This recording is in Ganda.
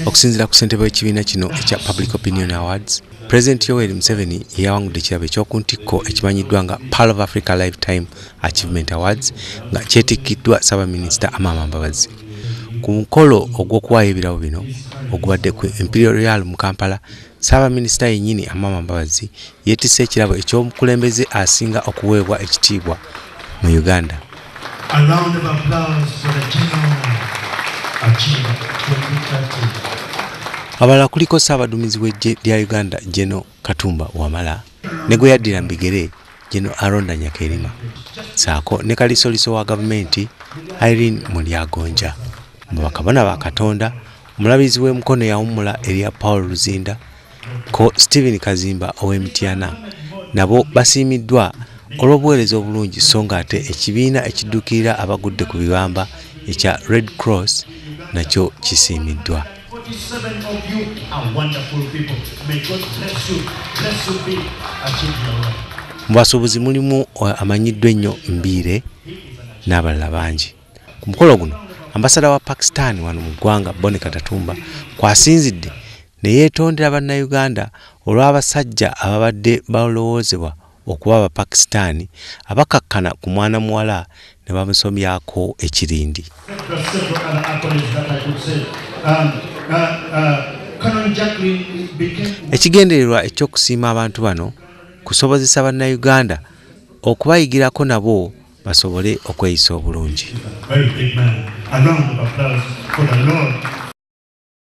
Okusinziira ku ssentebe w'ekibiina kino ekya Public Opinion Awards, President Yoweri Museveni yawangudde ekirabo ekyokuntikko ekimanyiddwa nga Pearl of Africa Lifetime Achievement Awards nga kyetikkiddwa Ssaabaminisita Amama Mbabazi. Ku mukolo ogw'okuwaayo ebirabo bino ogubadde ku Imperial Royal mu Kampala, Ssaabaminisita yennyini Amama Mbabazi yeetisse ekirabo eky'omukulembeze asinga okuweebwa ekitiibwa mu Uganda. A round of applause for the Sekinoomu Achievement 2030. Abalala kuliko Ssaabaduumizi w'eggye lya Uganda General Katumba Wamala ne gwe yaddira mu bigere General Aronda Nyakerima, ssaako ne kalisoliso wa gavumenti Irene Mulyagonja. Mu bakabona ba Katonda, omulabizi w'emikono yawummula Elia Paul Luzinda ko Stephen Kazimba ow'Emityana nabo basiimiddwa olw'obuweereza obulungi, so ng'ate ekibiina ekiddukirira abagudde ku bibamba ekya Red Cross nakyo kisiimiddwa. Mu basuubuzi mulimu amanyiddwa ennyo Mbiire n'abalala bangi. Ku mukolo guno, ambasada wa Pakistan wano mu ggwanga Bone Katatumba kwasinzidde ne yeetondera Bannayuganda olw'abasajja ababadde balowoozebwa okuba Abapakisitaani abakakkana ku mwana muwala ne bamusomyako ekirindi. Ekigendererwa eky'okusiima abantu bano kusobozesa Bannayuganda okubayigirako nabo basobole okweyisa obulungi.